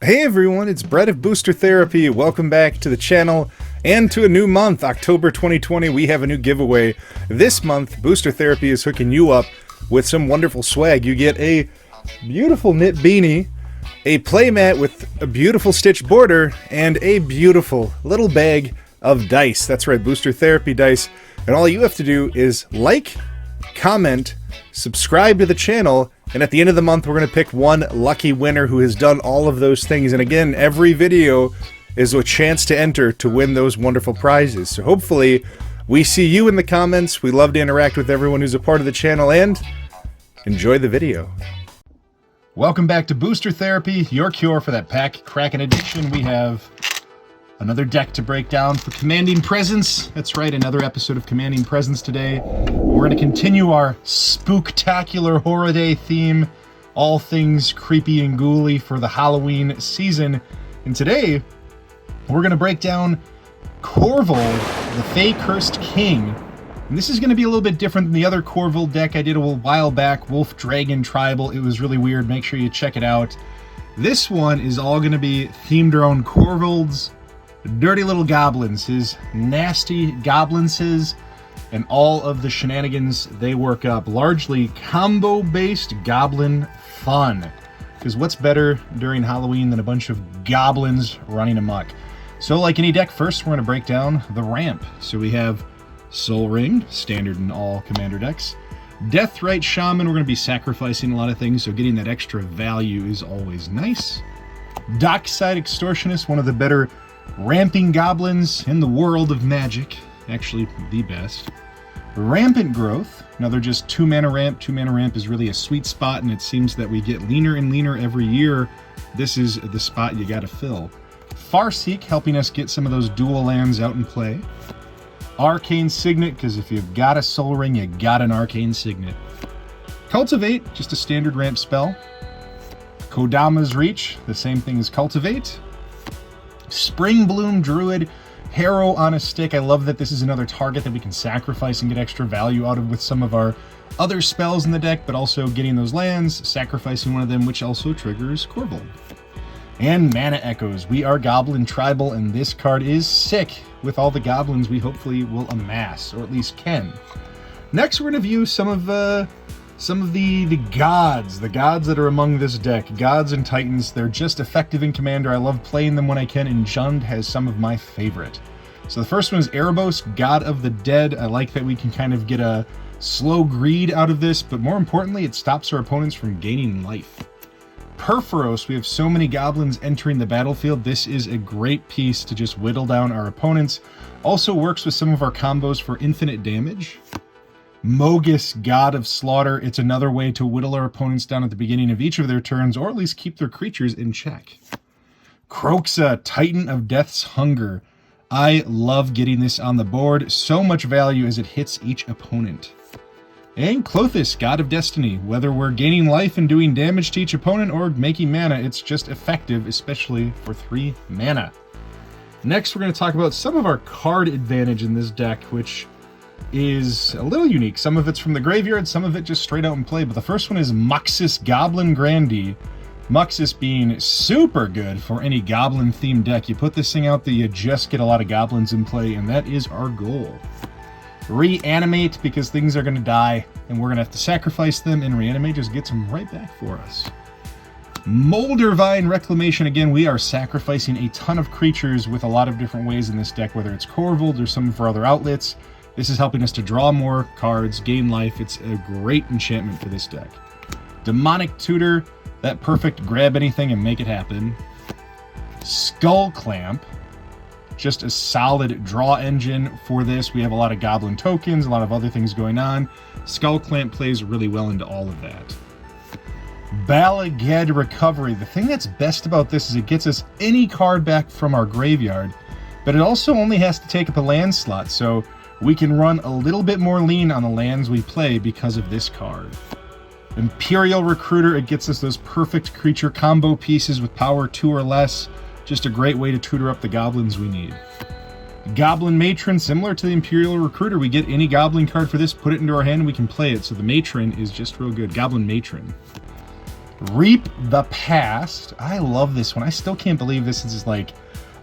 Hey everyone, it's Brett of Booster Therapy. Welcome back to the channel and to a new month, October 2020. We have a new giveaway. This month, Booster Therapy is hooking you up with some wonderful swag. You get a beautiful knit beanie, a playmat with a beautiful stitch border, and a beautiful little bag of dice. That's right, Booster Therapy dice. And all you have to do is like, comment, subscribe to the channel, and at the end of the month, we're going to pick one lucky winner who has done all of those things. And again, every video is a chance to enter to win those wonderful prizes. So hopefully, we see you in the comments. We love to interact with everyone who's a part of the channel, and enjoy the video. Welcome back to Booster Therapy, your cure for that pack cracking addiction. We have another deck to break down for Commanding Presence. That's right, another episode of Commanding Presence today. We're going to continue our Spooktacular Horror Day theme, all things creepy and ghouly for the Halloween season. And today, we're going to break down Korvold, the Fae-Cursed King. And this is going to be a little bit different than the other Korvold deck I did a while back, Wolf Dragon Tribal. It was really weird. Make sure you check it out. This one is all going to be themed around Korvold's dirty little goblins, his nasty goblinses, and all of the shenanigans they work up. Largely combo-based goblin fun. Because what's better during Halloween than a bunch of goblins running amok? So like any deck, first we're going to break down the ramp. So we have Soul Ring, standard in all commander decks. Deathrite Shaman, we're going to be sacrificing a lot of things, so getting that extra value is always nice. Dockside Extortionist, one of the better ramping goblins in the world of Magic. Actually, the best. Rampant Growth, another just 2 mana ramp. 2 mana ramp is really a sweet spot, and it seems that we get leaner and leaner every year. This is the spot you gotta fill. Farseek, helping us get some of those dual lands out in play. Arcane Signet, because if you've got a Soul Ring, you got an Arcane Signet. Cultivate, just a standard ramp spell. Kodama's Reach, the same thing as Cultivate. Spring Bloom Druid, Harrow on a stick. I love that this is another target that we can sacrifice and get extra value out of with some of our other spells in the deck, but also getting those lands, sacrificing one of them, which also triggers Korvold. And Mana Echoes. We are Goblin Tribal, and this card is sick with all the goblins we hopefully will amass, or at least can. Next, we're going to view some of the gods that are among this deck. Gods and Titans, they're just effective in Commander. I love playing them when I can, and Jund has some of my favorite. So the first one is Erebos, God of the Dead. I like that we can kind of get a slow greed out of this, but more importantly, it stops our opponents from gaining life. Perforos, we have so many goblins entering the battlefield. This is a great piece to just whittle down our opponents. Also works with some of our combos for infinite damage. Mogus, God of Slaughter. It's another way to whittle our opponents down at the beginning of each of their turns, or at least keep their creatures in check. Kroxa, Titan of Death's Hunger. I love getting this on the board. So much value as it hits each opponent. And Klothys, God of Destiny. Whether we're gaining life and doing damage to each opponent or making mana, it's just effective, especially for 3 mana. Next, we're going to talk about some of our card advantage in this deck, which is a little unique. Some of it's from the graveyard, some of it just straight out in play. But the first one is Muxus Goblin Grandee. Muxus being super good for any goblin-themed deck. You put this thing out there, you just get a lot of goblins in play, and that is our goal. Reanimate, because things are going to die, and we're going to have to sacrifice them, and Reanimate just gets them right back for us. Moldervine Reclamation, again, we are sacrificing a ton of creatures with a lot of different ways in this deck, whether it's Korvold or some of our other outlets. This is helping us to draw more cards, gain life. It's a great enchantment for this deck. Demonic Tutor, that perfect grab anything and make it happen. Skull Clamp, just a solid draw engine for this. We have a lot of goblin tokens, a lot of other things going on. Skull Clamp plays really well into all of that. Balaged Recovery. The thing that's best about this is it gets us any card back from our graveyard, but it also only has to take up a land slot, so we can run a little bit more lean on the lands we play because of this card. Imperial Recruiter, it gets us those perfect creature combo pieces with power 2 or less. Just a great way to tutor up the goblins we need. Goblin Matron, similar to the Imperial Recruiter, we get any goblin card for this, put it into our hand, and we can play it. So the Matron is just real good. Goblin Matron. Reap the Past. I love this one. I still can't believe this is like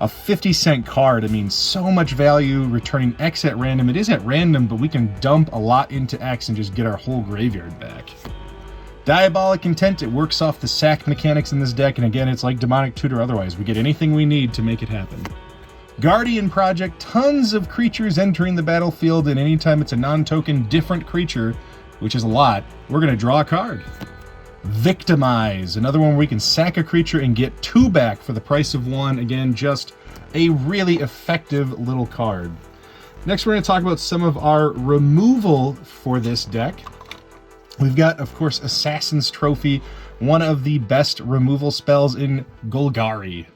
a 50-cent card. I mean, so much value, returning X at random. It is at random, but we can dump a lot into X and just get our whole graveyard back. Diabolic Intent. It works off the sack mechanics in this deck, and again, it's like Demonic Tutor otherwise. We get anything we need to make it happen. Guardian Project. Tons of creatures entering the battlefield, and anytime it's a non-token different creature, which is a lot, we're going to draw a card. Victimize, another one where we can sack a creature and get 2 back for the price of 1. Again, just a really effective little card. Next, we're going to talk about some of our removal for this deck. We've got, of course, Assassin's Trophy, one of the best removal spells in Golgari.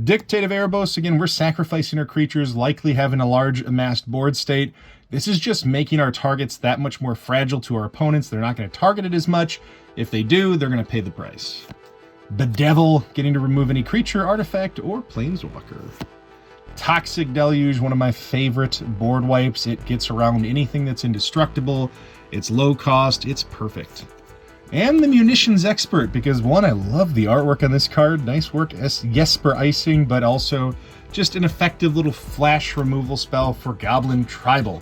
Dictate of Erebos, again, we're sacrificing our creatures, likely having a large amassed board state. This is just making our targets that much more fragile to our opponents. They're not going to target it as much. If they do, they're going to pay the price. Bedevil, getting to remove any creature, artifact, or planeswalker. Toxic Deluge, one of my favorite board wipes. It gets around anything that's indestructible. It's low cost. It's perfect. And the Munitions Expert, because one, I love the artwork on this card. Nice work, Jesper Icing, but also just an effective little flash removal spell for Goblin Tribal.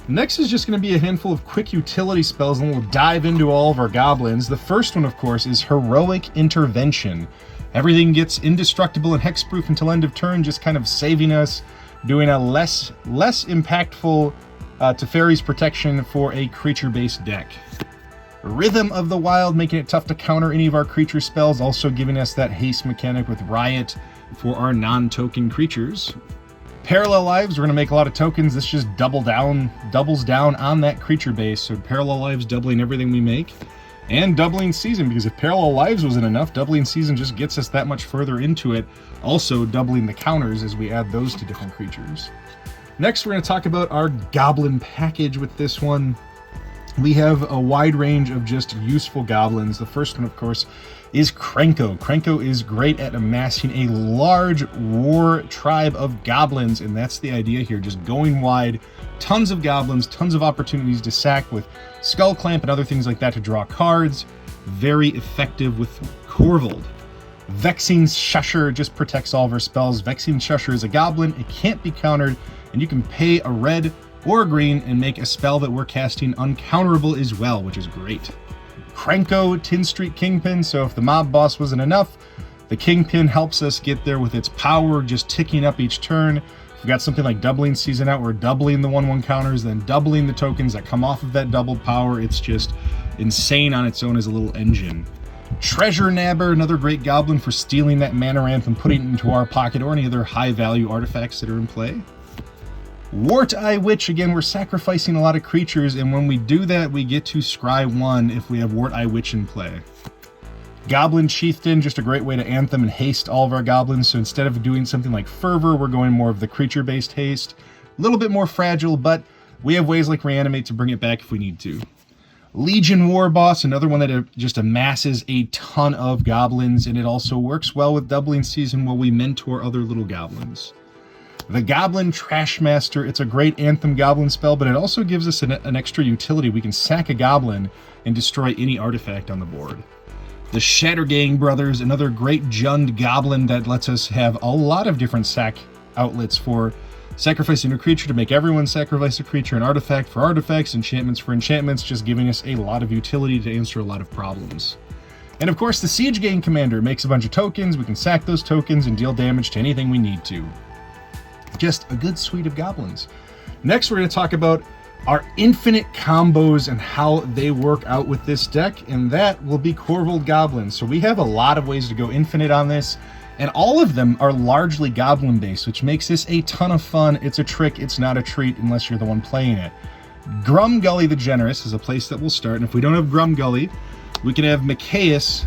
Next is just going to be a handful of quick utility spells, and we'll dive into all of our goblins. The first one, of course, is Heroic Intervention. Everything gets indestructible and hexproof until end of turn, just kind of saving us, doing a less impactful Teferi's protection for a creature-based deck. Rhythm of the Wild, making it tough to counter any of our creature spells, also giving us that haste mechanic with Riot for our non-token creatures. Parallel Lives, we're going to make a lot of tokens. This just doubles down on that creature base, so Parallel Lives doubling everything we make. And Doubling Season, because if Parallel Lives wasn't enough, Doubling Season just gets us that much further into it, also doubling the counters as we add those to different creatures. Next, we're going to talk about our Goblin package with this one. We have a wide range of just useful goblins. The first one, of course, is Krenko. Krenko is great at amassing a large war tribe of goblins, and that's the idea here, just going wide. Tons of goblins, tons of opportunities to sack with Skull Clamp and other things like that to draw cards. Very effective with Korvold. Vexing Shusher just protects all of our spells. Vexing Shusher is a goblin, it can't be countered, and you can pay a red or a green and make a spell that we're casting uncounterable as well, which is great. Krenko, Tin Street Kingpin, so if the mob boss wasn't enough, the Kingpin helps us get there with its power just ticking up each turn. We've got something like Doubling Season out, we're doubling the 1/1 counters, then doubling the tokens that come off of that doubled power. It's just insane on its own as a little engine. Treasure Nabber, another great goblin for stealing that Mana Ramp and putting it into our pocket or any other high-value artifacts that are in play. Wart-Eye Witch, again, we're sacrificing a lot of creatures, and when we do that, we get to scry 1 if we have Wart-Eye Witch in play. Goblin Chieftain, just a great way to anthem and haste all of our goblins, so instead of doing something like Fervor, we're going more of the creature-based haste. A little bit more fragile, but we have ways like Reanimate to bring it back if we need to. Legion War Boss, another one that just amasses a ton of goblins, and it also works well with Doubling Season while we mentor other little goblins. The Goblin Trashmaster, it's a great Anthem Goblin spell, but it also gives us an extra utility. We can sack a goblin and destroy any artifact on the board. The Shattergang Brothers, another great Jund Goblin that lets us have a lot of different sack outlets for sacrificing a creature to make everyone sacrifice a creature, an artifact for artifacts, enchantments for enchantments, just giving us a lot of utility to answer a lot of problems. And of course, the Siege Gang Commander makes a bunch of tokens. We can sack those tokens and deal damage to anything we need to. Just a good suite of goblins. Next, we're going to talk about our infinite combos and how they work out with this deck, and that will be Korvold Goblins. So we have a lot of ways to go infinite on this, and all of them are largely goblin based, which makes this a ton of fun. It's a trick, it's not a treat unless you're the one playing it. Grum Gully the Generous is a place that we'll start, and if we don't have Grum Gully, we can have Mikaeus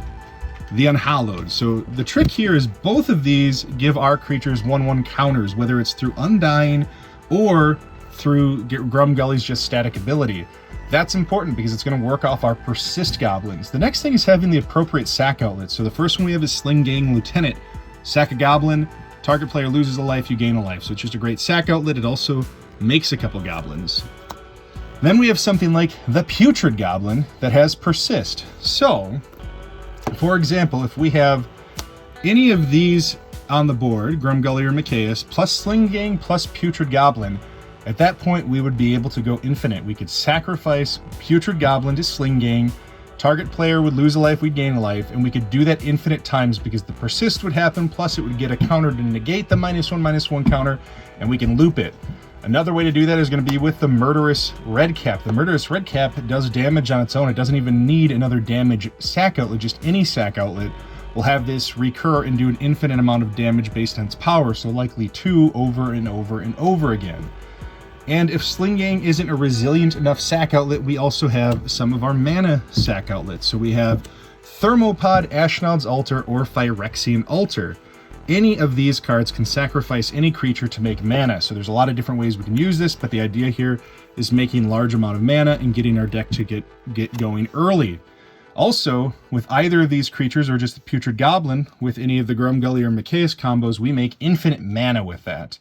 the Unhallowed. So the trick here is both of these give our creatures 1/1 counters, whether it's through Undying or through Grum Gully's just static ability. That's important because it's going to work off our Persist Goblins. The next thing is having the appropriate sack outlets. So the first one we have is Sling Gang Lieutenant. Sack a goblin, target player loses a life, you gain a life. So it's just a great sack outlet. It also makes a couple goblins. Then we have something like the Putrid Goblin that has Persist. So For example, if we have any of these on the board, Grumgully or Micaeus, plus Sling Gang, plus Putrid Goblin, at that point we would be able to go infinite. We could sacrifice Putrid Goblin to Sling Gang, target player would lose a life, we'd gain a life, and we could do that infinite times because the persist would happen, plus it would get a counter to negate the -1/-1 counter, and we can loop it. Another way to do that is going to be with the Murderous Redcap. The Murderous Redcap does damage on its own. It doesn't even need another damage sack outlet, just any sack outlet will have this recur and do an infinite amount of damage based on its power, so likely 2 over and over and over again. And if Sling Gang isn't a resilient enough sack outlet, we also have some of our mana sack outlets. So we have Thermopod, Ashnod's Altar, or Phyrexian Altar. Any of these cards can sacrifice any creature to make mana. So there's a lot of different ways we can use this, but the idea here is making large amount of mana and getting our deck to get going early. Also, with either of these creatures or just the Putrid Goblin, with any of the Grumgully or Micaeus combos, we make infinite mana with that.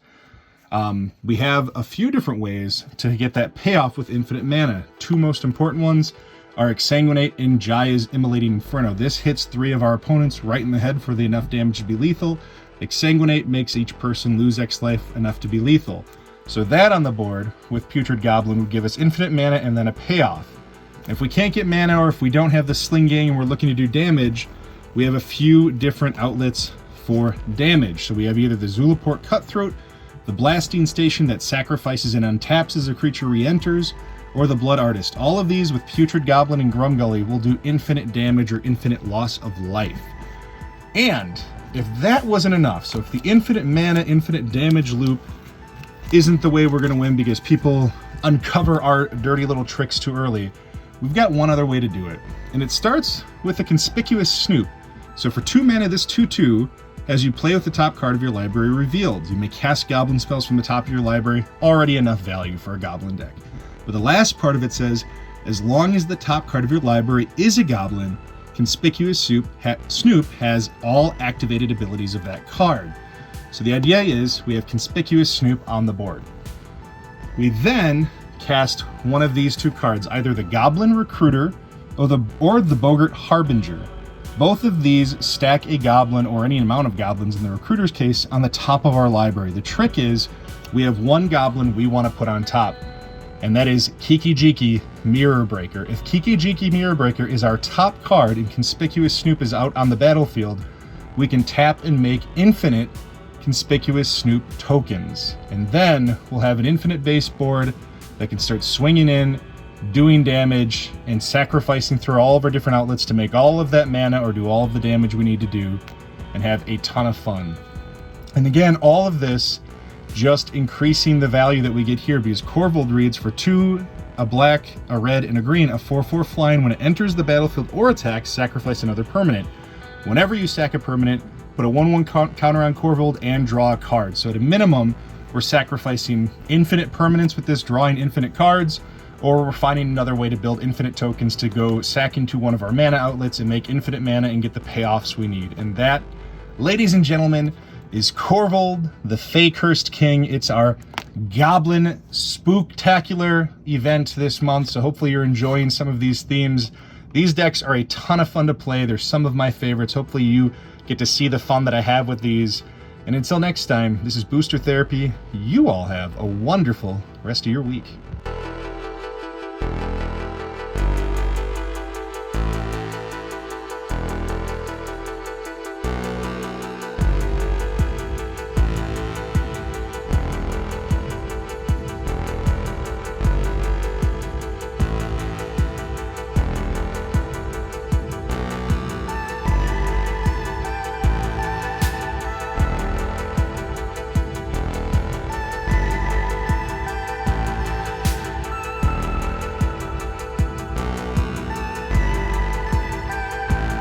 We have a few different ways to get that payoff with infinite mana. Two most important ones are Exsanguinate and Jaya's Immolating Inferno. This hits 3 of our opponents right in the head for the enough damage to be lethal. Exsanguinate makes each person lose X life enough to be lethal. So that on the board with Putrid Goblin would give us infinite mana and then a payoff. If we can't get mana, or if we don't have the Sling Gang and we're looking to do damage, we have a few different outlets for damage. So we have either the Zulaport Cutthroat, the Blasting Station that sacrifices and untaps as a creature re-enters, or the Blood Artist. All of these with Putrid Goblin and Grumgully will do infinite damage or infinite loss of life. And if that wasn't enough, so if the infinite mana, infinite damage loop isn't the way we're going to win because people uncover our dirty little tricks too early, we've got one other way to do it. And it starts with a Conspicuous Snoop. So for 2 mana, this 2/2, as you play with the top card of your library revealed, you may cast Goblin spells from the top of your library, already enough value for a Goblin deck. But the last part of it says, as long as the top card of your library is a Goblin, Conspicuous Snoop has all activated abilities of that card. So the idea is we have Conspicuous Snoop on the board. We then cast one of these 2 cards, either the Goblin Recruiter or the Boggart Harbinger. Both of these stack a Goblin or any amount of Goblins in the Recruiter's case on the top of our library. The trick is we have one Goblin we want to put on top, and that is Kiki-Jiki Mirror Breaker. If Kiki-Jiki Mirror Breaker is our top card and Conspicuous Snoop is out on the battlefield, we can tap and make infinite Conspicuous Snoop tokens. And then we'll have an infinite base board that can start swinging in, doing damage, and sacrificing through all of our different outlets to make all of that mana or do all of the damage we need to do and have a ton of fun. And again, all of this just increasing the value that we get here because Korvold reads for 2, a black, a red, and a green, a 4/4 flying. When it enters the battlefield or attacks, sacrifice another permanent. Whenever you sack a permanent, put a 1/1 counter on Korvold and draw a card. So at a minimum, we're sacrificing infinite permanents with this, drawing infinite cards, or we're finding another way to build infinite tokens to go sack into one of our mana outlets and make infinite mana and get the payoffs we need. And that, ladies and gentlemen, is Korvold, the Fae-Cursed King. It's our Goblin Spooktacular event this month, so hopefully you're enjoying some of these themes. These decks are a ton of fun to play. They're some of my favorites. Hopefully you get to see the fun that I have with these. And until next time, this is Booster Therapy. You all have a wonderful rest of your week.